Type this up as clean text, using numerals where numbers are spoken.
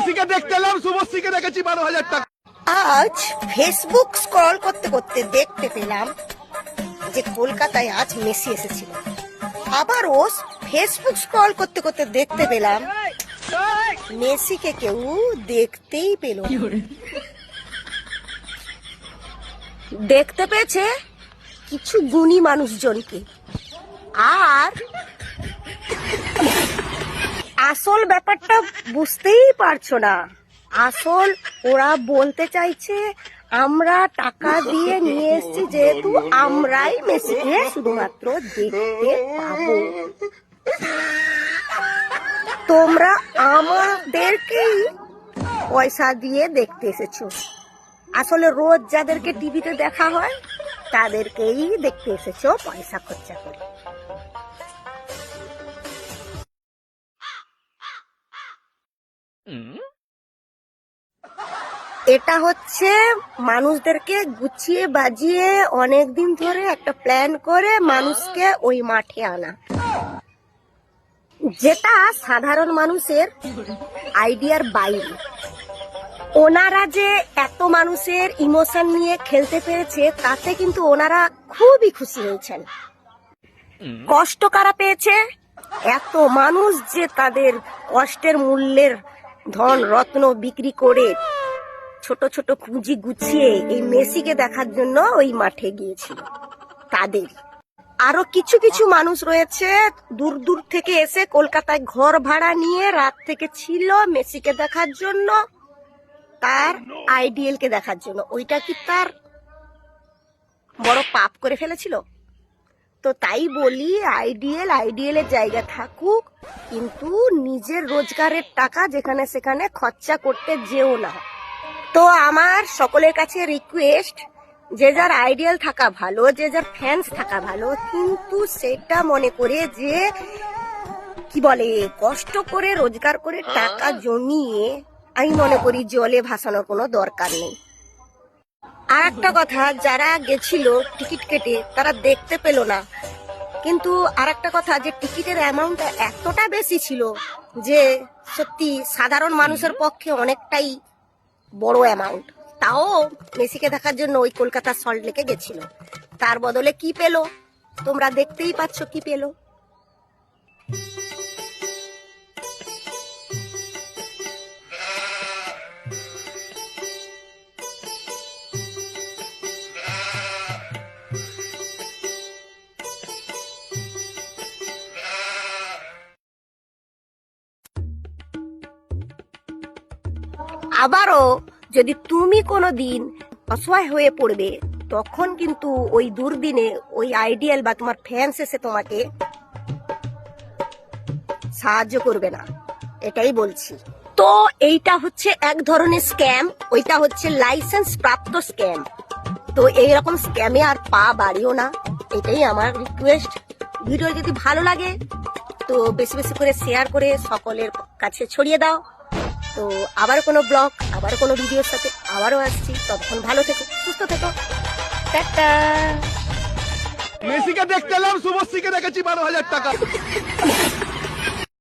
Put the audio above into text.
মেসিকে দেখতে এলাম, শুভশ্রীকে দেখেছি 12,000 টাকা। আজ ফেসবুক স্ক্রল করতে করতে দেখতে পেলাম যে কলকাতায় আজ মেসি এসেছিল। আবারও ফেসবুক স্ক্রল করতে করতে দেখতে পেলাম মেসিকে কেউ দেখতেই পেল। দেখতে পেয়েছে কিছু গুণী মানুষজনকে, আর আসল ব্যাপারটা বুঝতেই পারছো না। আসল ওরা বলতে চাইছে আমরা টাকা দিয়ে নিয়ে এসেছি, যেহেতু আমরাই মেসিকে শুধুমাত্র দেখতে পাবো, তোমরা আমাদেরকেই পয়সা দিয়ে দেখতে এসেছো। আসলে রোজ যাদেরকে টিভিতে দেখা হয় তাদেরকেই দেখতে এসেছো পয়সা খরচা করে। এটা হচ্ছে মানুষদেরকে গুছিয়ে বাজিয়ে অনেকদিন ধরে একটা প্ল্যান করে মানুষকে ওই মাঠে আনা, যেটা সাধারণ মানুষের আইডিয়ার বাইরে। ওনারা যে এত মানুষের ইমোশন নিয়ে খেলতে পেরেছে তাতে কিন্তু ওনারা খুবই খুশি হয়েছেন। কষ্ট কারা পেয়েছে? এত মানুষ যে তাদের কষ্টের মূল্যের ধন রত্ন বিক্রি করে ছোট ছোট পুঁজি গুছিয়ে এই মেসিকে দেখার জন্য ওই মাঠে গিয়েছিল। তাদের আরো কিছু কিছু মানুষ রয়েছে দূর দূর থেকে এসে কলকাতায় ঘর ভাড়া নিয়ে রাত থেকে ছিল মেসিকে দেখার জন্য, তার আইডিএল কে দেখার জন্য। ওইটা কি তার বড় পাপ করে ফেলেছিল? তো তাই বলি আইডিএল এর জায়গা থাকুক, কিন্তু নিজের রোজগারের টাকা যেখানে সেখানে খরচা করতে যেও না। তো আমার সকলের কাছে রিকোয়েস্ট, যে যার আইডিয়াল থাকা ভালো, যে যার ফ্যান্স থাকা ভালো, কিন্তু সেটা মনে করে যে কি বলে কষ্ট করে রোজগার করে টাকা জমিয়ে আমি মনে করি জলে ভাসানোর কোনো দরকার নেই। আর একটা কথা, যারা গেছিল টিকিট কেটে তারা দেখতে পেল না, কিন্তু আর একটা কথা যে টিকিটের অ্যামাউন্টটা এতটা বেশি ছিল যে সত্যি সাধারণ মানুষের পক্ষে অনেকটাই বড় অ্যামাউন্ট। তাও মেসিকে দেখার জন্য ওই কলকাতা সল্ট লেকে গেছিল, তার বদলে কি পেল তোমরা দেখতেই পাচ্ছ কি পেল। আবারও যদি তুমি কোনো দিন অসহায় হয়ে পড়বে, তখন কিন্তু ওই দুর্দিনে ওই আইডিয়াল বা তোমার ফ্যান্স এসে তোমাকে সাহায্য করবে না, এটাই বলছি। তো এইটা হচ্ছে এক ধরনের স্ক্যাম, ওইটা হচ্ছে লাইসেন্স প্রাপ্ত স্ক্যাম। তো এইরকম স্ক্যামে আর পা বাড়িও না, এটাই আমার রিকোয়েস্ট। ভিডিও যদি ভালো লাগে তো বেশি বেশি করে শেয়ার করে সকলের কাছে ছড়িয়ে দাও। তো আবার কোনো ব্লগ, আবার কোনো ভিডিওর সাথে আবারও আসছি। ততক্ষণ ভালো থেকো, সুস্থ থেকো, টাটা। মেসিকে দেখতে এলাম, শুভশ্রীকে দেখেছি 12,000 টাকা।